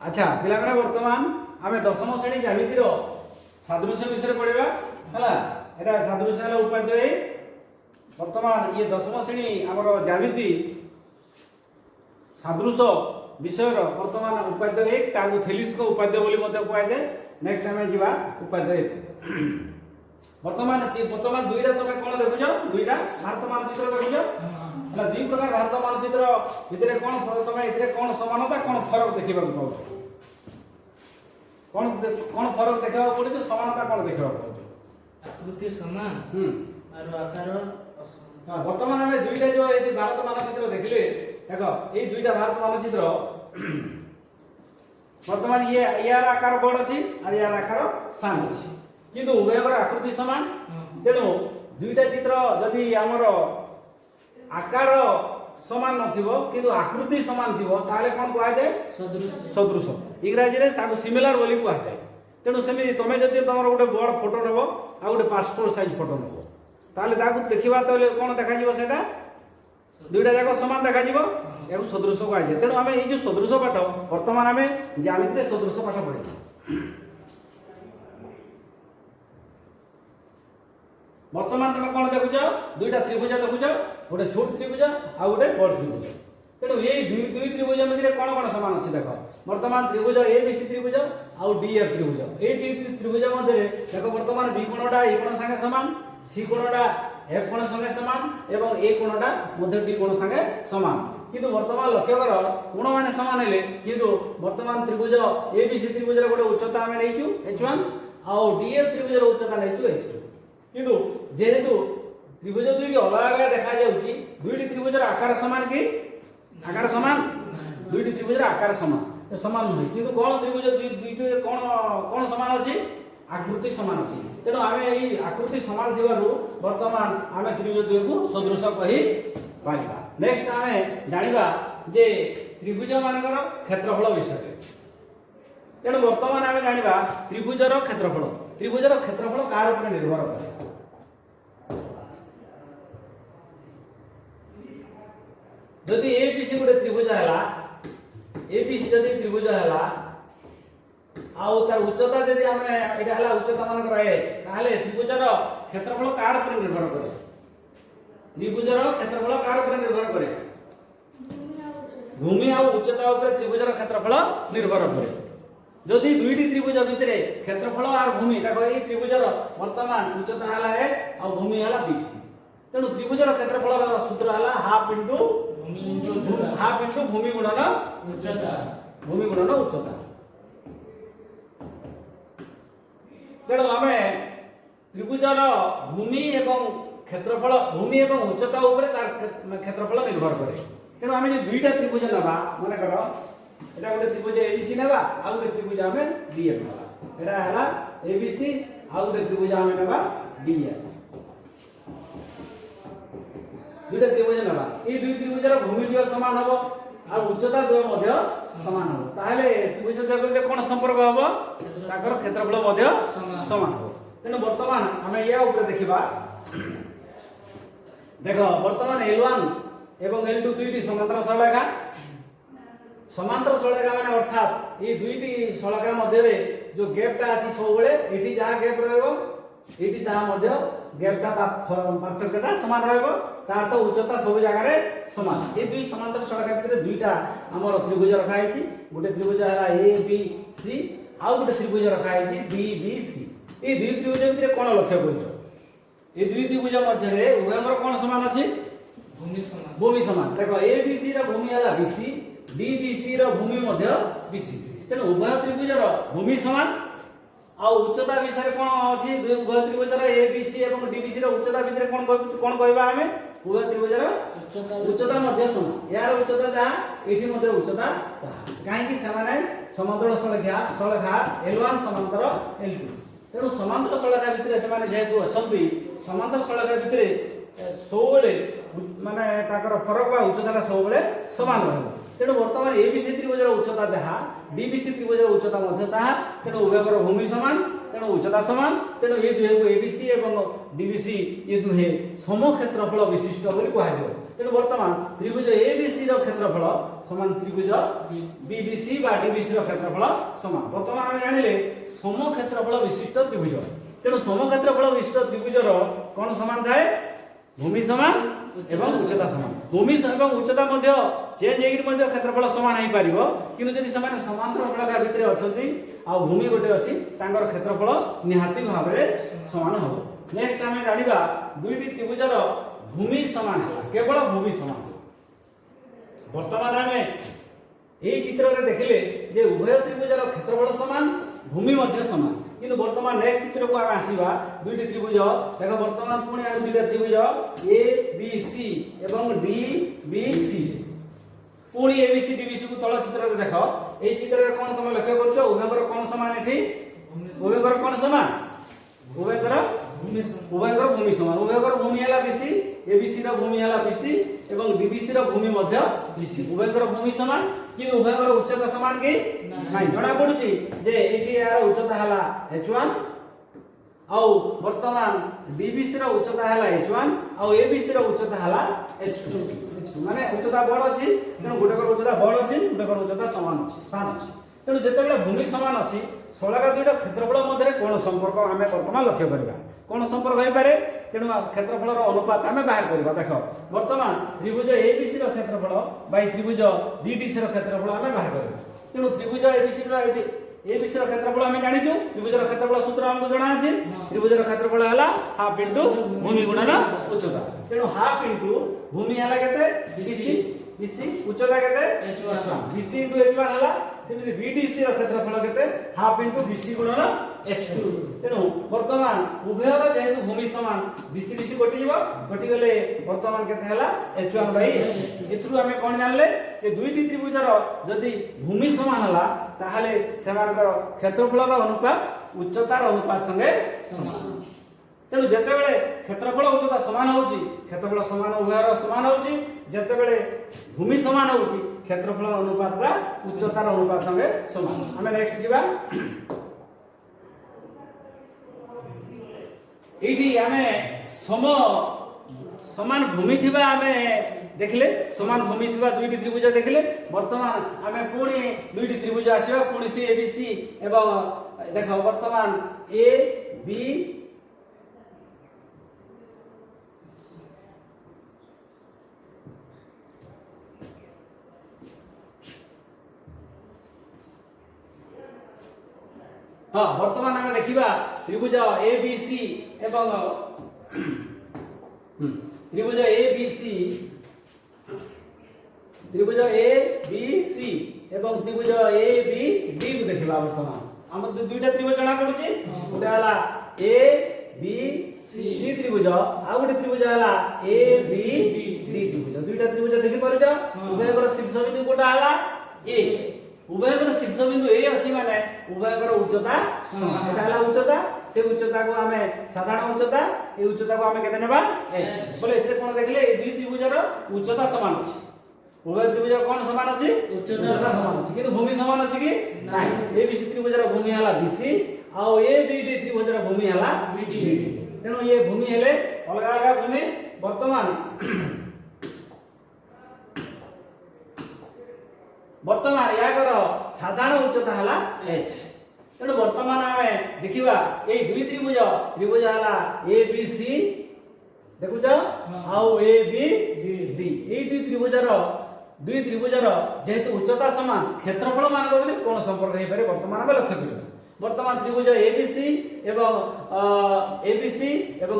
अच्छा पिला माने वर्तमान आमे दशम श्रेणी ज्यामितिर सादृश्य विषय पढिबा हला एटा सादृश्य हला उपाध्याय वर्तमान ये दशम श्रेणी हमर ज्यामिति सादृश्य विषय वर्तमान उपाध्याय एक तागु थेलिस को उपाध्याय बोली मते कहै जाय नेक्स्ट टाइम जीवा उपाध्याय वर्तमान दुईटा तमे कोन देखुछ दुईटा भारत मानचित्र देखुछ हला दुई प्रकार भारत मानचित्र भितरे कोन तमे इतरे कोन समानता कोन फरक देखिबा पाउछ कोन फरक देखा पड़े समानता कोन देखा पड़े आकृति समान और आकार हां वर्तमान हमें दुईटा जो ये भारत मानचित्र देखले देखो ये दुईटा भारत मानचित्र वर्तमान ये यार आकार बड़ अछि और यार आकार सान अछि किंतु उभयर आकृति समान तेनो दुईटा चित्र जदि हमर आकार समान नथिबो किंतु आकृति समान थिबो ताले कोन कहै जाय सदृश इंग्रजी रे ताको सिमिलर बोली कहै जाय तेनु सेमि तमे जदि तमर गोटे बड़ फोटो नेबो आ गोटे पासपोर्ट साइज फोटो नेबो ताले ताको देखिबा तले कोन देखा जिवो सेटा दुईटा जाको समान देखा जिवो एगु सदृश कहै जाय तेनु हमें ए जो सदृश पाठ वर्तमान हमें ज्यामिति रे सदृश पाठ पढिबा वर्तमान तुम कौन देखुछ दुईटा त्रिभुज देखुछ गोटे छोट त्रिभुज आ गोटे बड़ त्रिभुज तेणु ये दुई त्रिभुज मध्य कौन कौन समान अच्छे देख वर्तमान त्रिभुज ए बी सी त्रिभुज आउ डी एफ त्रिभुज ये दुई त्रिभुज मध्य देख वर्तमान बी कोणटा ए कोण संगे समान सी कोणटा एफ कोण संगे समान एवं ए कोणटा मध्य डी कोण संगे समान किंतु वर्तमान लक्ष्य कर कोण माने समान हेले किंतु वर्तमान त्रिभुज ए बी सी त्रिभुज रे गोटे उच्चता आमे नेइछु h1 आउ डी एफ त्रिभुज रे उच्चता नेइछु h2 किंतु जेहेतु त्रिभुज दुईटी अलग अलग देखा जाउची दुईटी त्रिभुजर आकार समान कि आकार समान दुईटी त्रिभुजर आकार समान समान नहीं किंतु कोन त्रिभुज दुईटी कोन समान अछि आकृति समान अछि तेनो आमे एई आकृति समान थिबारु वर्तमान आमे त्रिभुज दुईको सदृश कहि पारिबा नेक्स्ट आमे जानिबा जे त्रिभुज मानकर क्षेत्रफल विषय तेनो वर्तमान आमे जानिबा त्रिभुजर क्षेत्रफल कार ऊपर निर्भर करे जदि एबीसी गोटे त्रिभुज हैला एबीसी जदि त्रिभुज हैला आउ तार उच्चता जदि हमें एटा हैला उच्चता मानकर h ताले त्रिभुजर क्षेत्रफल कार ऊपर निर्भर करे त्रिभुजर क्षेत्रफल कार ऊपर निर्भर करे भूमि आ उच्चता ऊपर त्रिभुजर क्षेत्रफल निर्भर करे जदि दुईटी त्रिभुज भितरे क्षेत्रफल और भूमि देखो ए त्रिभुजर वर्तमान उच्चता हैला h और भूमि हैला bc तेणु त्रिभुजर क्षेत्रफल सूत्र हैला हाफ इनटू भूमि गुणन उच्चता तेणु आमे त्रिभुजर भूमि एवं क्षेत्रफल भूमि एवं उच्चता ऊपर तार क्षेत्रफल निर्भर करे तेणु आमे जे दुईटा त्रिभुज नबा माने कर एटा गोटे त्रिभुज एबीसी नेबा आ गोटे त्रिभुज आमे डीएफ नेबा एटा हला एबीसी आ गोटे त्रिभुज आमे नेबा डीएफ दुईटा त्रिभुज नेबा ए दुई त्रिभुजर भूमि द्वय समान हबो आ उच्चता द्वय मध्य समान हबो ताहले त्रिभुज द्वय कोन संपर्क हबो ताकर क्षेत्रफल मध्य समान हबो तेनु वर्तमान हमें या ऊपर देखिबा देखो वर्तमान L1 एवं L2 दुईटी समांतर सरलरेखा माने अर्थात ये दुईटी सरलरेखा मध्य रे जो गैपटा अछि सब बेले एठी जहा गैप रहबो एठी ता मध्य गैपटा पार्थक्यता समान रहबो तार तो उच्चता सब जगह रे समान ये दुई समांतर सरलरेखा भितर दुईटा हमर त्रिभुज रखा आइछि गोटे त्रिभुज हला ए बी सी आ गोटे त्रिभुज रखा आइछि बी बी सी ये दुई त्रिभुज भितर कोन लक्ष्य करियो ये दुई त्रिभुज मध्य रे उभयकर कोन समान अछि भूमि समान देखो ए बी सी रो भूमि हला बीसी डी बी सी रो भूमि मध्य बीसी तेनो उभय त्रिभुजर भूमि समान आ उच्चता विषय कोन अछि उभय त्रिभुजर ए बी सी एवं डी बी सी रो उच्चता भितर कोन कहबा हमें उभय त्रिभुजर उच्चता मध्य समान यार उच्चता जहा एठी मध्य उच्चता काहे कि समाने समांतर सरलरेखा L1 समांतर L2 तेणु समांतर सरलरेखा भितर समाने जेहेतु अछंती समांतर सरलरेखा भितर सोबले माने ताकर फरक बा उच्चता सोबले समान रहबो तेणु वर्तमान एबीसी त्रिभुजर उच्चता जहा डीबीसी त्रिभुजर उच्चता मध्य ताहा तेणु उभयकर भूमि समान तेणु उच्चता समान तेणु ये दुहेको एबीसी एवं डीबीसी ये दुहे समक्षेत्रफल विशिष्ट बोली कहा जाय। तेणु वर्तमान त्रिभुज एबीसी रो क्षेत्रफल समान त्रिभुज बीबीसी बा डीबीसी रो क्षेत्रफल समान। वर्तमान हम जानिले सम क्षेत्रफल विशिष्ट त्रिभुज। तेणु सम क्षेत्रफल विशिष्ट त्रिभुज रो कोन समान थाए? भूमि समान एवं उच्चता समान। भूमि एवं उच्चता मध्य चेंज हेकि मध्य क्षेत्रफल समान हेइ पारिबो, किंतु जदि समान समांतर फलका भितरे अछंती आ भूमि गोटे अछि तांकर क्षेत्रफल निहाती भाबरे समान हो। नेक्स्ट हमें जानिबा दुईटी त्रिभुजर भूमि समान है, केवल भूमि समान। वर्तमान हमें एई चित्र रे देखिले जे उभय त्रिभुजर क्षेत्रफल समान, भूमि मध्य समान। किंतु वर्तमान नेक्स्ट चित्र को आमे आसीबा दुईटी त्रिभुज देखो। वर्तमान पुणी आ दुईटा त्रिभुज ए बी सी एवं डी बी सी। पुणी A B C D B C को तळ चित्र रे देखो। एई चित्र रे कोन तुम लक्ष्य करछो? उभयकर कोन समान एठी? उभयकर कोन समान? उभयकर भूमि समान। उभयकर भूमि हला बीसी, एबीसी रो भूमि हला बीसी एवं डीबीसी रो भूमि मध्य बीसी। उभयकर भूमि समान कि उभयकर उच्चता समान कि नाही? जणा पडुची जे एठी यार उच्चता हला h1 आउ वर्तमान डीबीसी रो उच्चता हला h1 आउ एबीसी रो उच्चता हला h2 माने उच्चता बड़ अछि। तेणु गोटेकर उच्चता बड़ अछि, गोटेकर उच्चता समान अछि, स्थान अछि। तेणु जेतेबेले भूमि समान अछि सळाका दुईटा क्षेत्रफल मध्य कोन संपर्क आमे वर्तमान लक्ष्य करिबा। कोन संपर्क होई पारे? तेणु क्षेत्रफल रो अनुपात आमे बाहर करिबा। देखो वर्तमान त्रिभुज एबीसी रो क्षेत्रफल बाय त्रिभुज डीडीसी रो क्षेत्रफल आमे बाहर करिबा। तेणु त्रिभुज एबीसी रो एबीसी रो क्षेत्रफल आमे जानिचु। त्रिभुज रो क्षेत्रफल सूत्र हमको जणा अछि। त्रिभुज रो क्षेत्रफल हला हाफ इनटू भूमि गुणन उच्चता। तेणु हाफ इनटू भूमि हला केते? बीसी। बीसी उच्चता केते? h1। बीसी इनटू h1 हला। तेमि बीडीसी रो क्षेत्रफल केते? हाफ इनटू बीसी गुणन h2। तेणु वर्तमान उभयर जेहेतु भूमि समान बीसी बीसी कटि जीव, कटि गले वर्तमान केते हला h1 बाय h2। एथरु हमें कोन जानले जे दुईटी त्रिभुजर जदि भूमि समान हला ताहाले सेमानकर क्षेत्रफल रो अनुपात उच्चतार अनुपात संगे समान। तेणु जेतेबेले क्षेत्रफल उच्चता समान होउची, क्षेत्रफल समान उभयर समान होउची। जेतेबेले भूमि समान होउची क्षेत्रफल अनुपातरा उच्चतार अनुपात संगे समान। हमें नेक्स्ट जीवा एठी हमें समान भूमि थिबा हमें देखले, समान भूमि थिबा दुईटी त्रिभुज देखले। वर्तमान हमें पुणी दुईटी त्रिभुज आसीबा पुणी सी एबीसी एवं देखो वर्तमान ए बी हाँ वर्तमान हमें देखिबा त्रिभुज एबीसी एवं त्रिभुज एबीसी एवं त्रिभुज एबीडी को देखिबा। वर्तमान हम दुईटा त्रिभुज जणा पडुची। गोटे हला ए बी सी त्रिभुज आ गोटे त्रिभुज हला ए बी डी त्रिभुज। दुईटा त्रिभुज देखि परछ। उभयकर शीर्ष बिंदु कोटा हला ए। उभयकर शीर्ष बिंदु ए अछि माने उभयकर उच्चता समान। एटा हला उच्चता, से उच्चता को हमें साधारण उच्चता, ए उच्चता को हमें केते नेबा h। बोले एथे कोन देखले ए दुई त्रिभुजर उच्चता समान अछि। उभय त्रिभुजर कोन समान अछि? उच्चता समान अछि, किंतु भूमि समान अछि कि नाही? ए बीसी त्रिभुजर भूमि हला बीसी आ ए बीडी त्रिभुजर भूमि हला बीडी। तेणु ये भूमि हेले अलग अलग भूमि। वर्तमान याकर साधारण उच्चता हला h। तेणु वर्तमान हमें देखिबा ए दुई त्रिभुज हला ए बी सी देखुछ आउ ए बी डी। ए दुई त्रिभुजर जेहेतु उच्चता समान क्षेत्रफल मान कोन संपर्क हे पारे वर्तमान हम लक्ष्य करिबा। वर्तमान त्रिभुज एबीसी एवं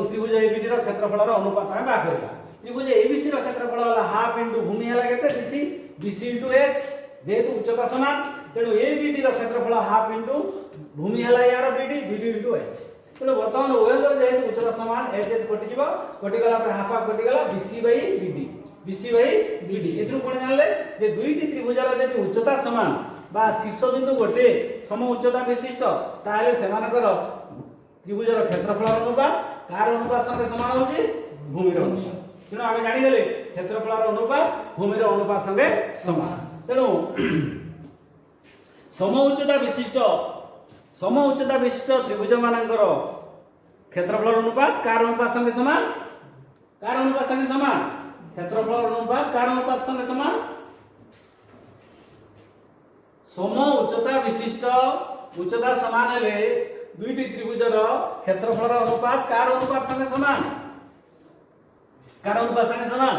त्रिभुज एबीडी रो क्षेत्रफल रो अनुपात हम बा करिबा। त्रिभुज एबीसी रो क्षेत्रफल हला हाफ इनटू भूमि हला केते? बीसी। बीसी इनटू h जेहेतु उच्चता समान तेणु एबीडी रो क्षेत्रफल हाफ इनटू भूमि हला यार बीडी, बीडी इनटू h। तेणु वर्तमान उभयकर जेहेतु उच्चता समान h कटि जीव, कटि गला पर हाफ हाफ कटि गला BC by BD. BC by BD एथरु कोन जानले जे दुईटी त्रिभुजर जदि उच्चता समान बा शीर्ष बिंदु गोटे सम उच्चता विशिष्ट ताले सेमानकर त्रिभुजर क्षेत्रफल अनुपात कार अनुपात संगे समान होची? भूमिर अनुपात। तेणु आमे जानि गेले क्षेत्रफल अनुपात भूमिर अनुपात संगे समान। तेणु सम उच्चता विशिष्ट त्रिभुज मानकर क्षेत्रफल अनुपात कार अनुपात संगे समान? कार अनुपात संगे समान? क्षेत्रफल अनुपात कार अनुपात संगे समान सम उच्चता विशिष्ट उच्चता समान हेले दुईटी त्रिभुजर क्षेत्रफल अनुपात कार अनुपात संगे समान कार अनुपात संगे समान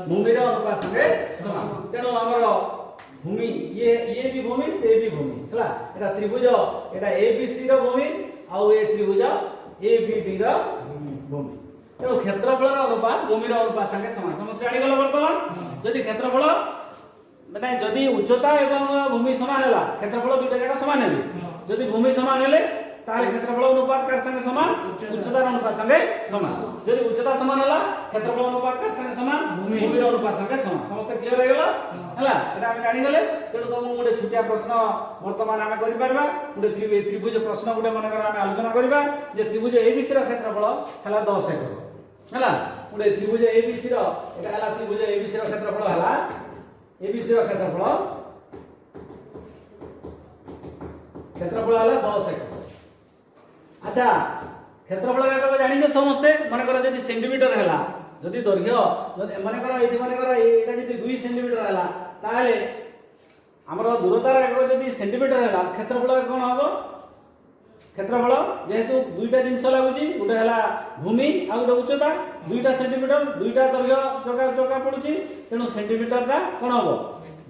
भूमिर अनुपात संगे समान तेणु हमर भूमि ये भी भूमि से भी भूमि हला एटा त्रिभुज एटा एबीसी रो भूमि आउ ए त्रिभुज एबीडी रो भूमि तेणु क्षेत्रफल अनुपात भूमिर अनुपात संगे समान समझ जानि गलो वर्तमान यदि क्षेत्रफल माने यदि उच्चता एवं भूमि समान हैला क्षेत्रफल दुटा जगह समान हेबे यदि भूमि समान हेले ताले क्षेत्रफल अनुपात कार संगे समान उच्चता अनुपात संगे समान यदि उच्चता समान हैला क्षेत्रफल अनुपात कार संगे समान भूमिर अनुपात संगे समान समस्त क्लियर हो गेला हैला एटा हम जानि गले तेणु तुम गोटे छुटिया प्रश्न वर्तमान आमे करि परबा गोटे त्रिभुज प्रश्न गोटे मन कर आमे आलोचना करबा जे त्रिभुज एबीसी रो क्षेत्रफल हैला 10 एकड़ हैला गोटे त्रिभुज एबीसी रो एटा हैला त्रिभुज एबीसी रो क्षेत्रफल हैला एबीसी रो क्षेत्रफल हैला 10 एकड़ अच्छा क्षेत्रफल एकक जानि जे समस्ते मन कर जदि सेंटीमीटर हैला जदि दैर्घ्य मन कर एठी मन कर एटा जदि 2 सेंटीमीटर हैला ताले हमर दूरतार एकक जदि सेंटीमीटर हैला क्षेत्रफल कोन हबो क्षेत्रफल जेहेतु दुईटा जिंस लागुची गुटे हैला भूमि आ गुटे उच्चता दुईटा सेंटीमीटर दुईटा दैर्घ्य चका पडुची तेनु सेंटीमीटर ता कोन हबो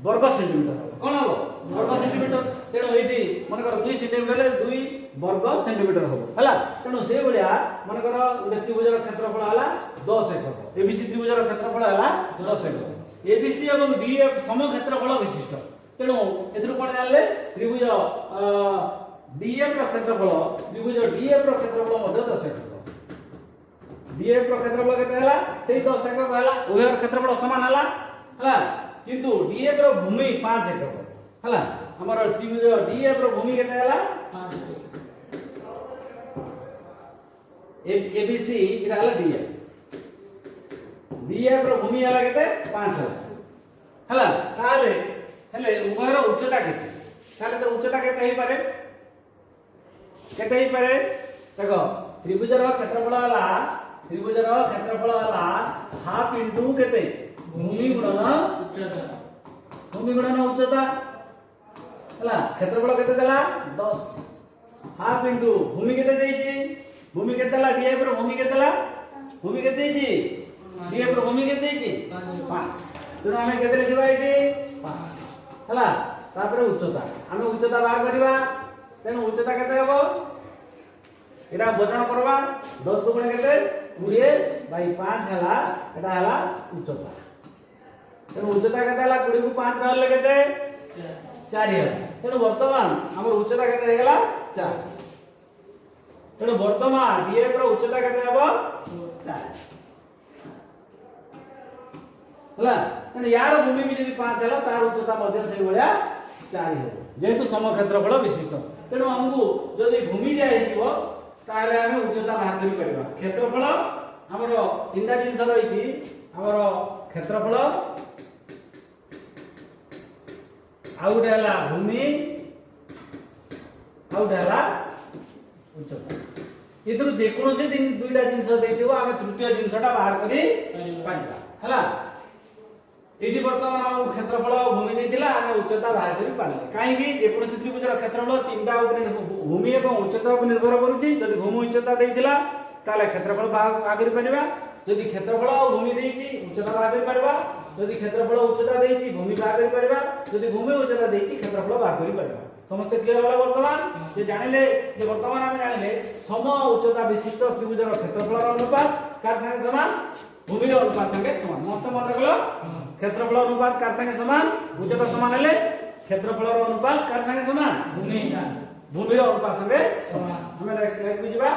वर्ग सेंटीमीटर कोन हबो वर्ग सेंटीमीटर तेनु एठी मन कर 2 सेंटीमीटर ले 2 वर्ग सेंटीमीटर हबो हला तेनु से बलिया मन कर गुटे त्रिभुजर क्षेत्रफल हला 10 एकड़ एबीसी त्रिभुजर क्षेत्रफल हला 10 एकड़ एबीसी एवं डीएफ सम क्षेत्रफल विशिष्ट तेनु एथुर कोन जानले त्रिभुज डीएफ रो क्षेत्रफल त्रिभुज डीएफ रो क्षेत्रफल मध्ये 10 एकड़ डीएफ रो क्षेत्रफल केते हला सेही 10 एकड़ हला उभय क्षेत्रफल समान हला हला किंतु डीएफ रो भूमि 5 एकड़ हला हमर त्रिभुज डीएफ रो भूमि केते हला 5 एकड़ एबीसी इरा हला डीएफ डीएफ रो भूमि हला केते 5 हला ताले हेले उभय रो उच्चता केते ताले तो उच्चता केते हे पारे देखो त्रिभुजर क्षेत्रफल हला हाफ इनटू केते भूमि गुणन उच्चता हला क्षेत्रफल केते देला 10 हाफ इनटू भूमि केते देछि भूमि केते देला डीएफ रो भूमि केते देला भूमि केते देछि डीएफ रो भूमि केते देछि 5 तेनु हमें केते लिखबा एठी 5 हला तापर उच्चता हमें उच्चता बाहर करबा तेनु उच्चता केते हबो एटा वजन करबा 10 दुगुणे केते 20/5 हला एटा हला उच्चता तेनु उच्चता केते हला 20 को 5 रहले केते 4 हला तेनु वर्तमान हमर उच्चता केते हे गेला 4 तेनु वर्तमान डीएफ रो उच्चता केते हबो 4 हला तेनु यार भूमि भी यदि 5 हला तार उच्चता मध्ये से भलिया 4 हो जेहेतु समक्षेत्रफल विशिष्ट तेणु हमको जदि भूमि दिया हेतिबो ताले हमें उच्चता बाहर करि परबा क्षेत्रफल हमर तीनटा जिंस रहिछि हमर क्षेत्रफल आउट हला भूमि आउट हला उच्चता इधर जे कोनोसी दिन दुईटा जिंस देथिबो हमें तृतीय जिंसटा बाहर करि परबा हला एठी वर्तमान हम क्षेत्रफल भूमि देथिला हम उच्चता बाहर करि पाले काहे कि जे कोनोसी त्रिभुजर क्षेत्रफल तीनटा ऊपर भूमि एवं उच्चता ऊपर निर्भर करूची यदि भूमि उच्चता देथिला ताले क्षेत्रफल बाहर करि परबा यदि क्षेत्रफल और भूमि देछि उच्चता बाहर करि परबा यदि क्षेत्रफल उच्चता देछि भूमि बाहर करि परबा यदि भूमि उच्चता देछि क्षेत्रफल बाहर करि परबा समस्त क्लियर होला वर्तमान जे जानिले जे वर्तमान हम जानिले सम उच्चता विशिष्ट त्रिभुजर क्षेत्रफल अनुपात कार संगे समान भूमिर अनुपात संगे समान मस्त मन रखलो क्षेत्रफल अनुपात कार संगे समान उच्चता समान हेले क्षेत्रफल अनुपात कार संगे समान भूमिर अनुपात संगे समान हम नेक्स्ट स्लाइड पे जिबा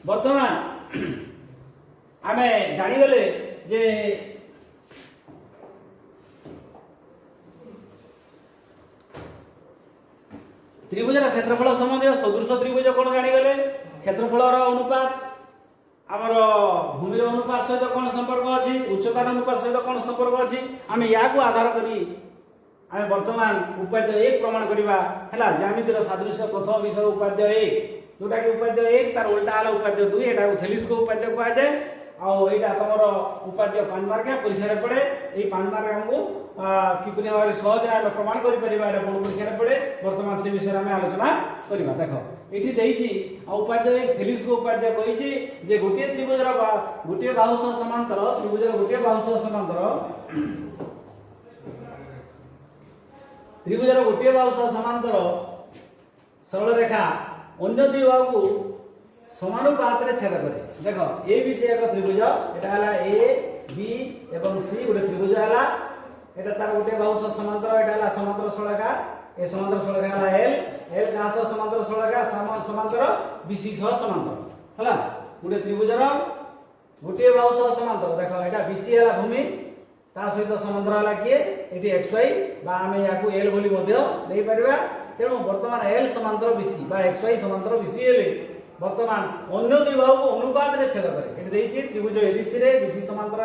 वर्तमान आमे जानि गले जे त्रिभुजर क्षेत्रफल संबंधी सदृश त्रिभुज कोन जानि गले क्षेत्रफलर अनुपात आमर भूमिर अनुपात सहित कौन संपर्क अच्छी उच्चतार अनुपात सहित कौन संपर्क अच्छी आम या आधार करी आम वर्तमान उपाध्याय 1 प्रमाण करवा है ज्यामितिर सादृश्य प्रथम विषय उपाध्याय 1 जोटा कि उपाध्य 1 तार उल्टा हला उपाध्य 2 एटा थेलिस्को उपाध्य को आजे आ एटा तमर उपाध्य 5 मार्क परीक्षा रे पड़े ए 5 मार्क हमको किपरि भाबे सहज रे प्रमाण करि परिबा एटा बोर्ड परीक्षा रे पड़े वर्तमान से विषय हम आलोचना करिबा देखो एठी देइची आ उपाध्य 1 थेलिस्को उपाध्य कहिची जे गोटे त्रिभुजर गोटे बाहु सह समांतर त्रिभुजर गोटे बाहु सह समांतर त्रिभुजर गोटे बाहु सह समांतर सरल रेखा अन्य दुई बाहु को समानुपात रे छेद करे देखो ए बी से एक त्रिभुज एटा हला ए बी एवं सी गोटे त्रिभुज हला एटा तार गोटे बाहु सह समांतर एटा हला समांतर सळका ए समांतर सळका हला एल एल का सह समांतर सळका समांतर बीसी सह समांतर हला गोटे त्रिभुजर गोटे बाहु सह समांतर देखो एटा बीसी हला भूमि ता सहित समांतर हला किए एटी एक्स वाई बा हमें याकू एल बोली मध्य देई परिबा तेणु वर्तमान एल समांतर बीसी बा एक्स वाई समांतर बीसी हेले वर्तमान अन्य दुई बाहु को अनुपात रे छेद करे एटी देइछि त्रिभुज एबीसी रे बीसी समांतर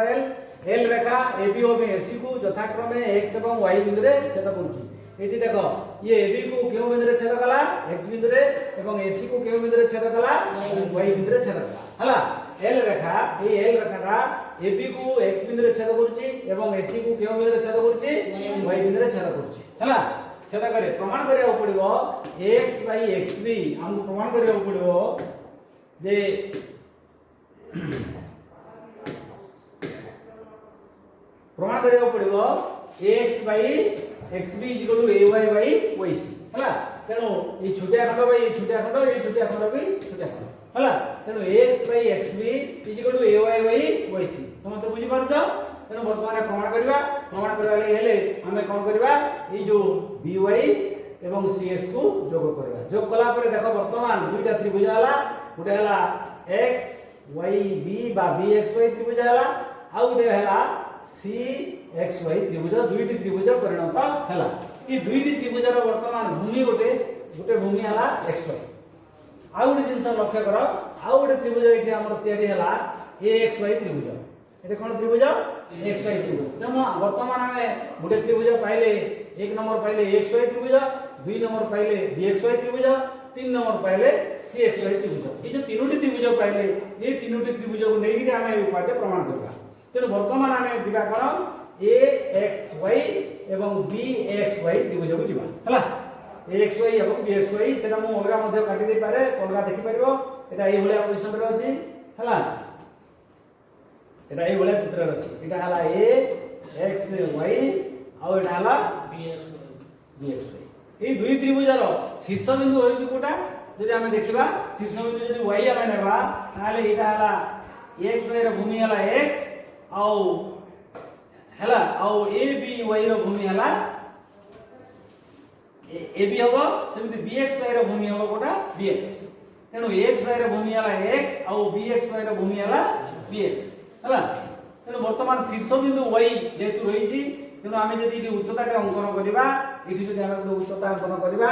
एल रेखा एबी और एसी को यथाक्रमे एक्स एवं वाई बिंदु रे छेद करूछि एटी देखो ये एबी को केउ बिंदु रे छेद कला एक्स बिंदु रे एवं एसी को केउ बिंदु रे छेद कला वाई बिंदु रे छेद कला हला एल रेखा ए एल रेखा एबी को एक्स बिंदु रे छेद करूछि एवं एसी को केउ बिंदु रे छेद करूछि वाई बिंदु रे छेद करूछि हला छेद करे प्रमाण करिया पड़िबो x xb हमको प्रमाण करिया पड़िबो जे प्रमाण करिया पड़िबो x xb = ay yc हला तेनो ई छोटिया खंड भाई छोटिया खंड ई छोटिया खंड भी छोटिया खंड हला तेनो x xb = ay yc समस्त बुझी पारुछ तेनो वर्तमान प्रमाण करबा लागि हेले हमें कोन करबा ई जो by एवं cx को जोग करबा जोग कला परे देखो वर्तमान दुईटा त्रिभुज हला गुटे हला x y b बा bxy त्रिभुज हला आ गुटे हला cxy त्रिभुज दुईटी त्रिभुज परिणत हला ई दुईटी त्रिभुजर वर्तमान भूमि गुटे भूमि हला xy आ गुटे जिंस लक्ष्य कर आ गुटे त्रिभुज एठी हमर तयारी हला axy त्रिभुज एटे कोन त्रिभुज xy त्रिभुज तेनो वर्तमान हमें गुटे त्रिभुज पाइले एक नंबर पाइले xy त्रिभुज दुई नंबर पाइले bxy त्रिभुज तीन नंबर पाइले cxy त्रिभुज ए जो तीनोटी त्रिभुज पाइले ए तीनोटी त्रिभुज को नेकी हमें उपाय प्रमाण करबा तेनो वर्तमान हमें जिबा कोन axy एवं bxy त्रिभुज को जिबा हला axy एवं bxy सेटा मु अलगा मध्ये काटि दे पारे अलगा देखि परिबो एटा एई भलिया पोजीशन रे अछि हला एटा एई भलिया चित्र रे अछि एटा हला a x y आ एटा हला bxy ए दुई त्रिभुजर शीर्ष बिंदु होई कोटा जदि हमें देखिबा शीर्ष बिंदु जदि y हमें नेबा ताले एटा हला xy रो भूमि हला x आउ हला आउ aby रो भूमि हला ab होबो सेमिति bxy रो भूमि होबो कोटा bx तेनु xy रो भूमि हला x आउ bxy रो भूमि हला bx हला तेनु वर्तमान शीर्ष बिंदु y जेतु रहिछि तेनु आमे जदि उच्चता के अंकन करिबा एठी जदि आमे गुटे उच्चता अंकन करिबा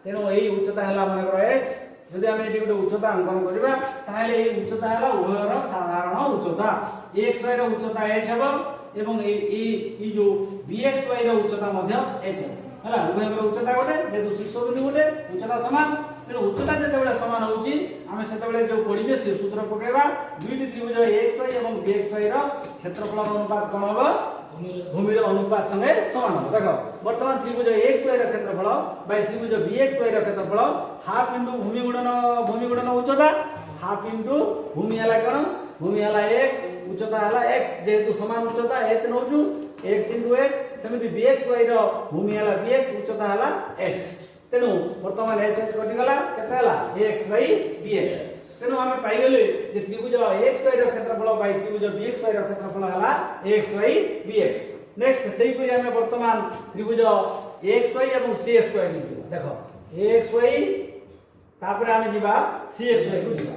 तेनु एई उच्चता हला माने कर h जदि आमे एठी गुटे उच्चता अंकन करिबा ताहाले एई उच्चता हला उभयर साधारण उच्चता xy रो उच्चता h हेबो एवं ए जो bxy रो उच्चता मध्य h हला उभयर उच्चता गोटे जेतु शीर्ष बिंदु गोटे उच्चता समान तेनु उच्चता जते बेले समान होउची आमे सेते बेले जो पढिजे से सूत्र पकेबा दुईटी त्रिभुज xy एवं bxy रो क्षेत्रफल अनुपात कोन होबो भूमिर अनुपात संगे समान हो देखो वर्तमान त्रिभुज xy रो क्षेत्रफल बाय त्रिभुज bxy रो क्षेत्रफल हाफ इनटू भूमि गुणन उच्चता हाफ इनटू भूमि हला कोन भूमि हला x उच्चता हला x जेहेतु समान उच्चता h नउचु x into h सेमिति bxy रो भूमि हला bx उच्चता हला h तेनु वर्तमान h कटि गला केते हला x by bx तेनु हमें पाई गेले जे त्रिभुज xy रो क्षेत्रफल बाय त्रिभुज bxy रो क्षेत्रफल हला x by bx नेक्स्ट सेही परि हमें वर्तमान त्रिभुज xy एवं cxy देखो xy तापर हमें जिबा cxy को जिबा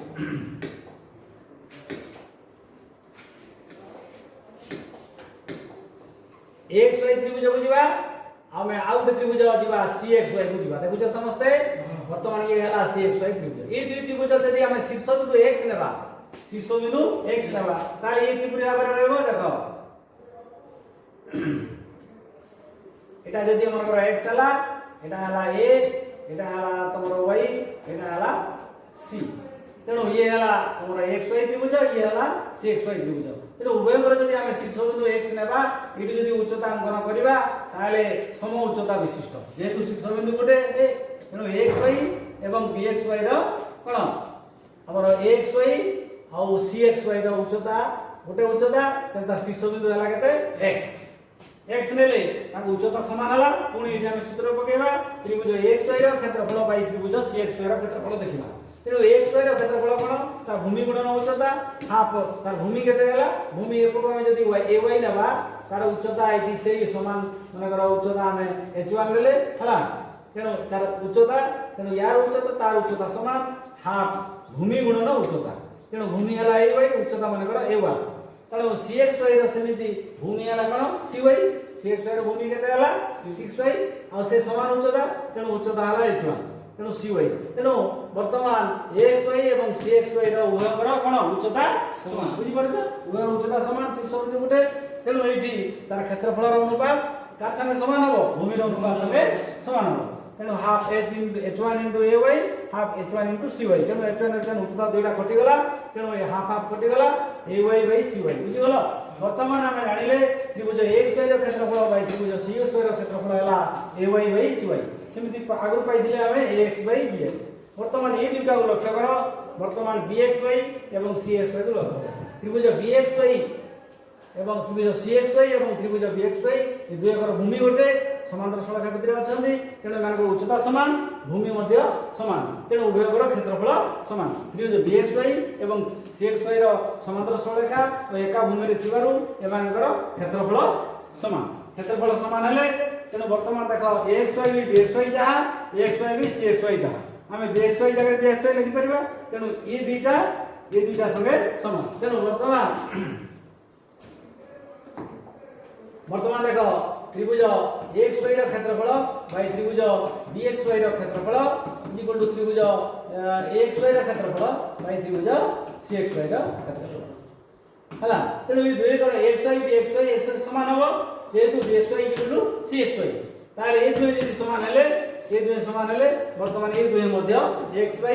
xy त्रिभुज को जिबा हमें आउट त्रिभुज जिबा cxy को जिबा देखुछ समस्ते वर्तमान ये हला cxy त्रिभुज ए दुई त्रिभुज यदि हमें शीर्ष बिंदु x लेबा शीर्ष बिंदु x लेबा ताले ये त्रिभुज भाबरे रहबो देखो एटा जदि हमर x हला एटा हला a एटा हला तमरो y एटा हला c सी तेणु ये हला हमर एक्स वाई त्रिभुज ये हला सी एक्स वाई त्रिभुज तेणु उभयकर जदि आमे शीर्षबिंदु x नेबा एठी जदि उच्चता अंकन करिबा ताले सम उच्चता विशिष्ट जेहेतु शीर्षबिंदु गोटे ए तेणु एक्स वाई एवं बी एक्स वाई रो कोन हमर एक्स वाई आ सी एक्स वाई रो उच्चता गोटे उच्चता तेणु तार शीर्षबिंदु हला केते x x नेले ताको उच्चता समान हला पुणी एठी आमे सूत्र पकेबा त्रिभुज एक्स वाई रो क्षेत्रफल बाई त्रिभुज सी एक्स वाई रो क्षेत्रफल देखिबा तेणु एक्स वाई रो क्षेत्रफल कोन तार भूमि गुणन उच्चता हाफ तार भूमि केते हला भूमि एपटो आमे जदि y a y नेबा तार उच्चता एठी सेही समान मानकर उच्चता आमे h1 लेले हला तेणु तार उच्चता तेणु यार उच्चता तार उच्चता समान हाफ भूमि गुणन उच्चता तेणु भूमि हला a y उच्चता मानकर a1 तेणु cx y रो समिति भूमि हला कोन cy cx y रो भूमि केते हला 6y आ से समान उच्चता तेणु उच्चता हला h1 तेणु cy तेणु वर्तमान axy एवं cxy रो उभयकर कोन उच्चता समान बुझि परछ उभयर उच्चता समान शीर्षबिंदु गुटे तेणु एठी तार क्षेत्रफल रो अनुपात कार संगे समान हबो भूमि रो अनुपात संगे समान हबो तेणु half h1 ay half h1 cy तेणु h1 उच्चता दुईटा कटि गला तेणु ए हाफ हाफ कटि गला ay cy बुझि गलो वर्तमान हम जानिले त्रिभुज xy रो क्षेत्रफल बाय त्रिभुज cxy रो क्षेत्रफल हला ay cy सेमिति आगु पाइथिले हमें ax bx वर्तमान ए दुईटा को लक्ष्य करो वर्तमान bxy एवं cxy को लक्ष्य करो त्रिभुज bxy एवं त्रिभुज cxy एवं त्रिभुज bxy ए दुईकर भूमि गोटे समांतर सरेखा भितर अछंती तेणु मानक उच्चता समान भूमि मध्य समान तेणु उभयकर क्षेत्रफल समान त्रिभुज bxy एवं cxy रो समांतर सरेखा और एका भूमि रे थिबारु एमानकर क्षेत्रफल क्षेत्रफल समान हेले तेणु वर्तमान देख axy भी bxy जहा axy भी cxy जहा आमे bxy जगह bxy लिखि परिबा तेणु ए दुईटा संगे समान तेणु वर्तमान देख त्रिभुज xy रो क्षेत्रफल बाय त्रिभुज bxy रो क्षेत्रफल इक्वल टू त्रिभुज axy रो क्षेत्रफल बाय त्रिभुज cxy रो क्षेत्रफल हला तेणु ए दुई कर xy bxy x समान हबो जेहेतु bxy इक्वल टू cxy ताले ए दुई जदि समान हेले वर्तमान ए दुई मध्य x by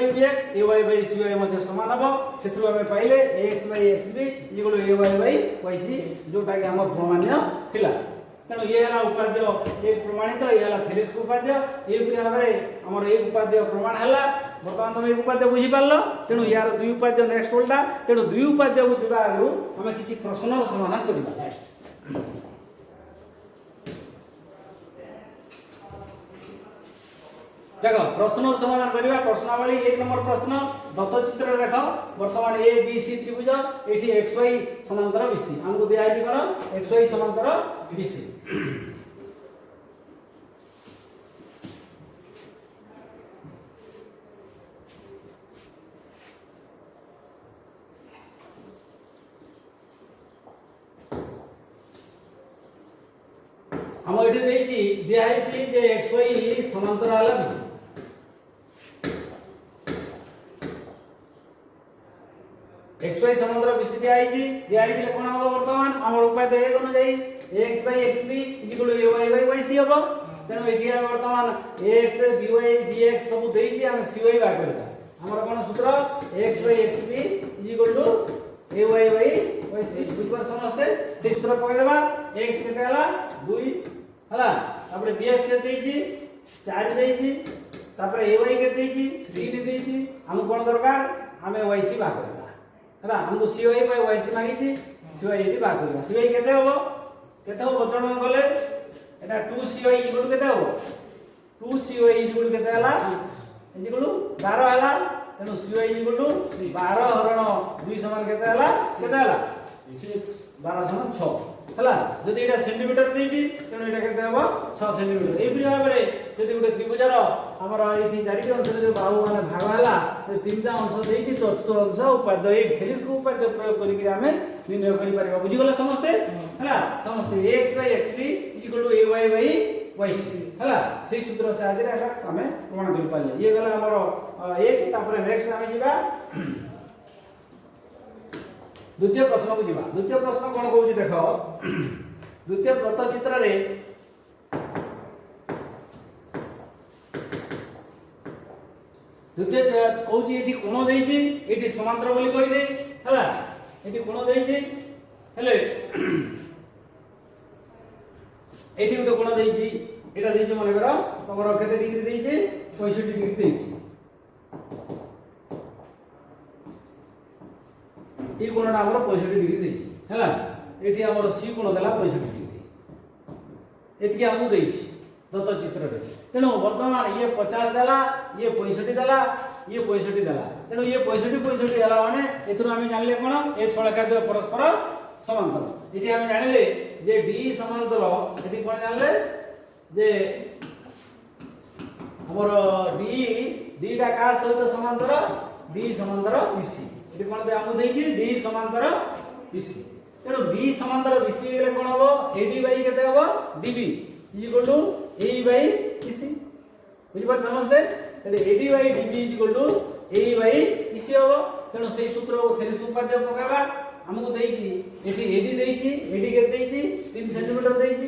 bx ay by cy मध्य समान हबो सेथु हम पाइले ax by xb equal to ay by yc जोटा कि हम प्रमाण्य थिला तेणु ये हला उपाद्य एक प्रमाणित ये हला थेलिस उपाद्य ए पुरी भाबरे हमर एक उपाद्य प्रमाण हला वर्तमान तुम एक उपाद्य बुझी पारलो तेणु यार दुई उपाद्य नेक्स्ट बोलटा तेणु दुई उपाद्य को जिबा आगु हम किछि प्रश्नर समाधान करिबा नेक्स्ट देखो प्रश्न समाधान करिबा प्रश्नावली 1 नंबर प्रश्न दत्त चित्र देखो वर्तमान ए बी सी त्रिभुज एठी xy समांतर bc हमको दिया है कोन xy समांतर bc हम एठी देछि दिया है जे xy समांतर हला bc xy समांतर bc दिया है कोन हम वर्तमान हमर उपाय तो एक अनुसार ax by xb ay by yc हबो तेनो एठी हम वर्तमान ax by bx सब देछि हम cy बा करबा हमर कोन सूत्र x by xb ay by yc super समस्ते से सूत्र पकड़ देबा x केते हला 2 हला तापर bx केते देछि 4 देछि तापर ay केते देछि 3 देछि हम कोन दरकार हमें yc बा करबा हला हमको cy by yc मागिछि cy एठी बा करबा cy केते हो बचन गले एटा 2cy इक्वल केते हो 2cy इक्वल केते हला इक्वल 12 हला तेनु cy इक्वल 12 हरण 2 समान केते हला 6 12 समान 6 हला जदि एटा सेंटीमीटर देछि तेनु एटा केते हबो 6 सेंटीमीटर एई प्रकार रे जदि गुटे त्रिभुजर हमर एठी चारिटी अंश जे बाहु माने भाग हला ते तीनटा अंश देछि चतुर्थ अंश उपाद्य एक थेलिस को उपाद्य प्रयोग करि कि हमें निर्णय करि परिबा बुझि गेल समस्ते हला समस्ते x by xb ay by yc हला सेही सूत्र से आज एटा हमें प्रमाण करि पाले ये गला हमर एक तापर नेक्स्ट हमें जिबा द्वितीय प्रश्न को जिबा द्वितीय प्रश्न कोन कहउछि देखो द्वितीय दत्त चित्र रे দ্বিতীয় কହୁଛି এটি কোণ ଦେଇଛି এটি সমান্তর বলি কইনি হলা এটি কোণ ଦେଇଛି হেলে এটি ଗୋଟେ কোণ ଦେଇଛି এটা ଦେଇଛି মনে করো তোমার কেতে ডিগ্রি ଦେଇଛି 65 ডিগ্রি ଦେଇଛି এই কোণটা আমরা 65 ডিগ্রি ଦେଇଛି হলা এটি আমার সি কোণ দেলা 65 ডিগ্রি এটিকে আমু ଦେଇଛି দত্ত চিত্ররে তেণু বর্তমান ইয়ে 50 দেলা ইয়ে 65 দেলা ইয়ে 65 দেলা তেণু ইয়ে 65 65 দেলা মানে এথুর আমি জানলে কোন এই সরলরেখা দুই পরস্পর সমান্তর এটি আমি জানলে যে ডি সমান্তর এটি কোন জানলে যে আমার ডি ডিটা কার সহিত সমান্তর ডি সমান্তর বিসি এটি কোন দে আমু দেইছি ডি সমান্তর বিসি তেণু ডি সমান্তর বিসি গলে কোন হবো এডি বাই কেতে হবো DB is equal to AE by EC বুঝিবার সমঝতে তাহলে AD by DB is equal to AE by EC হবো তেণু সেই সূত্র থেরিস উপাদ্য পকাবা আমকু দেইছি এটি AD দেইছি AD কেতে দেইছি 3 সেমি দেইছি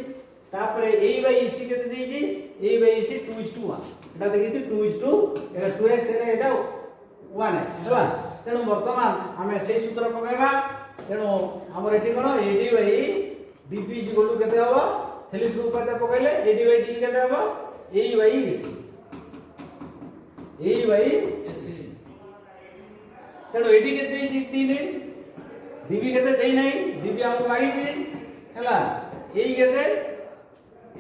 তারপরে AE by EC কেতে দেইছি AE by EC 2:1 এটা দেখিছি 2:2 এটা 2x এটা 1x হলা তেণু বর্তমান আমি সেই সূত্র পকাবা তেণু আমার এটি কোন AD by DB is equal to কেতে হবো থেলিস উপাদ্য পকাইলে AD by DB কেতে হবো AE by EC AE by EC তেণু AD কেতে দেইছি 3 DB কেতে দেই নাই DB আমু মাগিছি হলা AE কেতে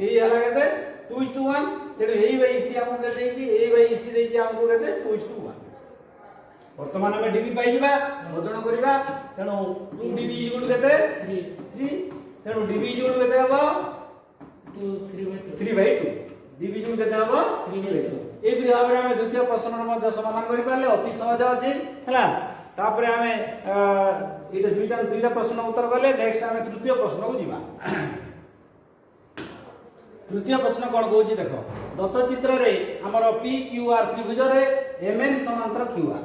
AE হলা কেতে 2:1 তেণু AE by EC আমু কেতে দেইছি AE by EC দেইছি আমু কেতে 2:1 বর্তমান আমি DB পাই যাবা ওজন করিবা তেণু 2DB ইকুয়াল কেতে 3 তেণু DB ইকুয়াল কেতে হবো 3/2 DB ইকুয়াল কেতে হবো 3/2 এই ভাবে আমি দ্বিতীয় প্রশ্নের মধ্যে সমাধান করি পারলে অতি সহজ আছে হলা তারপরে আমি এটা দুইটা প্রশ্ন উত্তর করলে নেক্সট আমি তৃতীয় প্রশ্নକୁ ଯିবা তৃতীয় প্রশ্ন কোন কହୁଛି দেখো দত্ত চিত্রে আমার PQR ত্রিভুজরে MN সমান্তর QR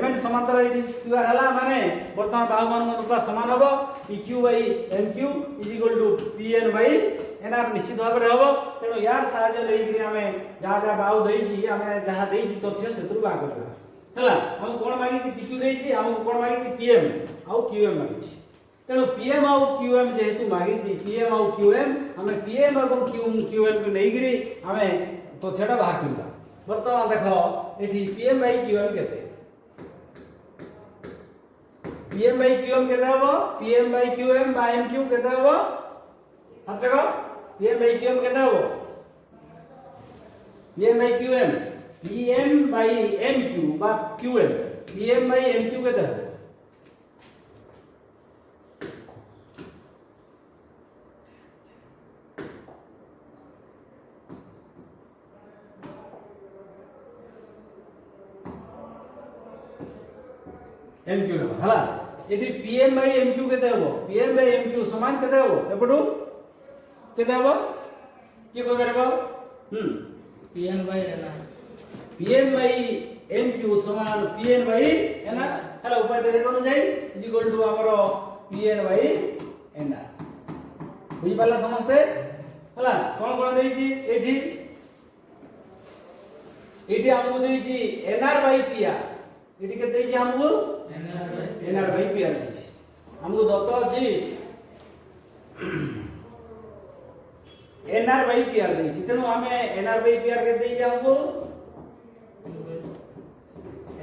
MN সমান্তর এটি QR হলা মানে বর্তমান বাহু মান অনুপাত সমান হবে PQ by MQ is equal to PN by NR নিশ্চিত ভাবে হবে তেণু ইয়ার সাহায্য লইকি আমি যা যা বাহু দেইছি আমি যা দেইছি তথ্য সেতুর বাহ করিবা হলা আমি কোন মাগিছি PQ দেইছি আমি কোন মাগিছি PM আর QM মাগিছি তেণু PM আর QM যেহেতু মাগিছি PM আর QM আমি PM এবং QM কে নেইকি আমি তথ্যটা বাহ করিবা বর্তমান দেখো এটি PM বাই QM কেতে PM by QM কেতে হবো PM by QM বা MQ কেতে হবো হাত রাখো PM by QM কেতে হবো PM by QM PM by MQ বা QM PM by MQ কেতে হবো MQ নেবা হলা এটি PM by MQ কেতে হবো PM by MQ সমান কেতে হবো এপটু কেতে হবো কি কই পারবো PN by NR PM by MQ সমান PN by NR হলা উপায় দেখো যাই ইজ ইকুয়াল টু আমার PN by NR বুঝি পারলা সমস্তে হলা কোন কোন দেইছি এটি আমগো দেইছি NR by PR এটি কে দেইছি আমগো NR by PR দেইছি আমগো দত্ত আছে NR by PR দেইছি তেণু আমি NR by PR কে দেইছি আমগো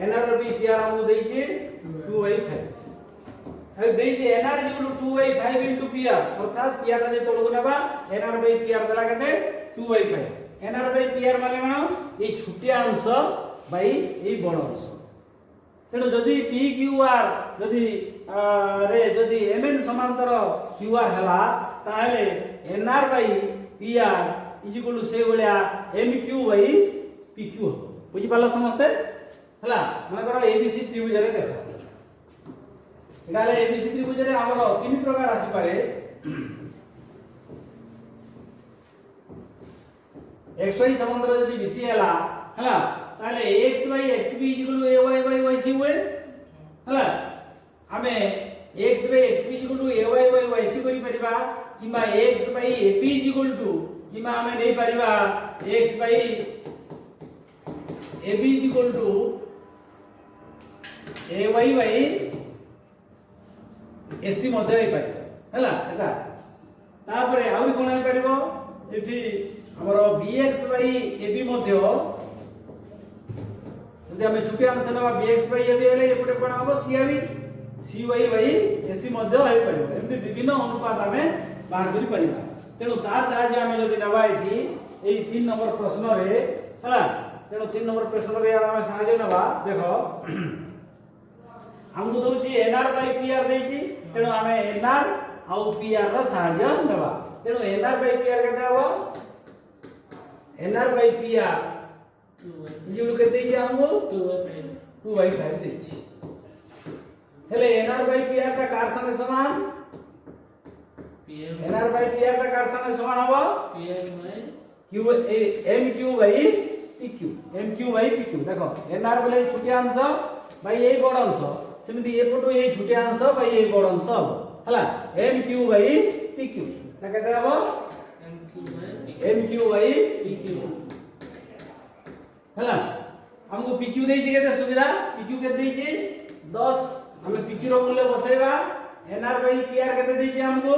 NR by PR আমগো দেইছি 2/5 હવે দেইছি NR equal to 2/5 into PR অর্থাৎ PR টা যে তলকু নেবা NR by PR দেলা কেতে 2/5 NR by PR মানে কোন এই ছোটিয়া অংশ বাই এই বড় অংশ তেণু যদি PQR যদি যদি MN সমান্তর QR হেলা তাহলে NR by PR is equal to সেই ভলিয়া MQ বাই PQ হবে বুঝি পারলা সমস্তে হেলা মনে করো ABC ত্রিভুজরে দেখো এটা হলে ABC ত্রিভুজরে আমরা তিন প্রকার আসি পারে XY সমান্তর যদি BC হেলা হেলা তাহলে x by xb = ay by yc हुए হলা আমি x by xb = ay by yc করি পারিবা কিবা x by ap = কিবা আমি নেই পারিবা x by AB is equal to AY by AC ମଧ୍ୟ ହେଇପାରିବ ହେଲା ଏଟା ତାପରେ ଆହୁରି କ'ଣ ହେଇପାରିବ ଏଠି ଆମର BX by AB ମଧ୍ୟ ଯଦି ଆମେ ଛୋଟିଆ ଅଂଶ ନେବା BX by AB ହେଲେ ଏପଟେ କ'ଣ ହେବ CAB CY by AC ମଧ୍ୟ ହେଇପାରିବ ଏମିତି ବିଭିନ୍ନ ଅନୁପାତ ଆମେ ବାହାର କରି ପାରିବା ତେଣୁ ତା ସାହାଯ୍ୟ ଆମେ ଯଦି ନେବା ଏଠି ଏଇ 3 ନମ୍ବର ପ୍ରଶ୍ନରେ ହେଲା ତେଣୁ 3 ନମ୍ବର ପ୍ରଶ୍ନରେ ଆମେ ସାହାଯ୍ୟ ନେବା ଦେଖ हमको दउची NR by PR ଦେଇଛି ତେଣୁ ଆମେ NR ଆଉ PR ର ସାହାଯ୍ୟ ନେବା ତେଣୁ NR by PR କେତେ ହେବ NR by PR ଇଉଡ କେତେ ଦେଇଛି ଆମକୁ 2/5 ଦେଇଛି ହେଲେ NR by PR ଟା कार संगे समान NR by PR ଟା कार संगे समान ହେବ Q MQ by PQ MQ by PQ देखो NR बोले छोटिया अंश भाई ये बड़ अंश सेमती एपटो ये छोटिया अंश भाई ये बड़ अंश हबो हला MQ by PQ ना केते हबो MQ by PQ हला हमको PQ देछि केते सुविधा PQ केते देछि 10 हमें PQ रो मूल्य बसेबा NR by PR केते देछि हमको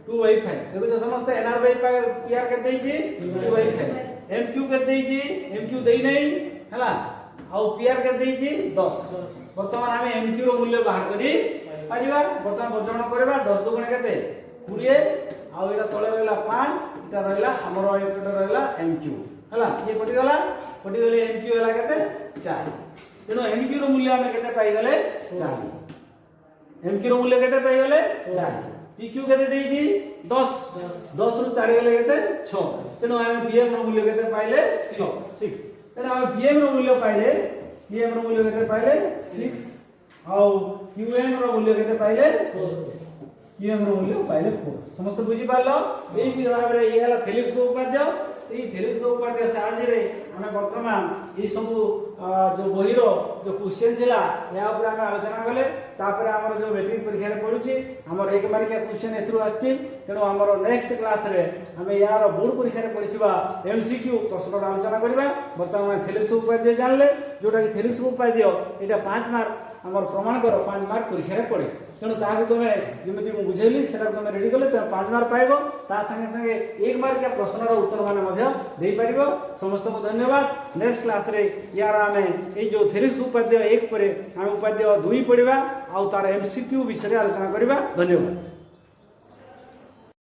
2/5 देखो जो समस्त NR by PR केते देछि 2/5 MQ केते देछि MQ देई नै हला आउ PR केते देछि 10 वर्तमान हमें MQ रो मूल्य बाहर करी पारिबा वर्तमान बर्जन करबा 10 दुगुणे केते 20 आउ एटा तळे रहला 5 एटा रहला हमरो एटा रहला MQ हला ये कटि गले MQ हला केते 4 तेनो MQ रो मूल्य हमें केते पाई गले 4 MQ रो मूल्य केते पाई गले 4 PQ केते देछि 10 10 रु 4 गले केते 6 तेनो हमें PM रो मूल्य केते पाइले 6 तेनो हमें PM रो मूल्य पाइले PM रो मूल्य केते पाइले 6 आउ QM रो मूल्य केते पाइले 4 QM रो मूल्य पाइले 4 समस्त बुझी पालो एई भाव रे ये हला थेलिस्को उपाध्य एई थेलिस्को उपाध्य साहाय्य रे हमें वर्तमान ई सब जो बही रो जो क्वेश्चन थिला या ऊपर हम आलोचना कले तापर हमर जो मैट्रिक परीक्षा रे पडुची हमर एक मार्किया क्वेश्चन एथरु आछि तेनो हमर नेक्स्ट क्लास रे हमें यार बोर्ड परीक्षा रे पढिथिबा MCQ प्रश्न रो आलोचना करबा वर्तमान थेलिस्को उपाध्य जानले जोटा कि थेलिस्को उपाध्य एटा 5 मार्क हमर प्रमाण करो 5 मार्क परीक्षा रे पड़े तेणु ताकि तुम जमी मुझे बुझेली सेटा तुम रेडी कले तुम 5 मार्क पाइबो ता संगे संगे 1 मार्क या प्रश्न रो उत्तर माने मध्य देई परिबो समस्त को धन्यवाद नेक्स्ट क्लास रे यार हमें ए जो थेरिस उपाध्याय 1 परे हम उपाध्याय 2 पढिबा आ तार MCQ विषय आलोचना करबा धन्यवाद।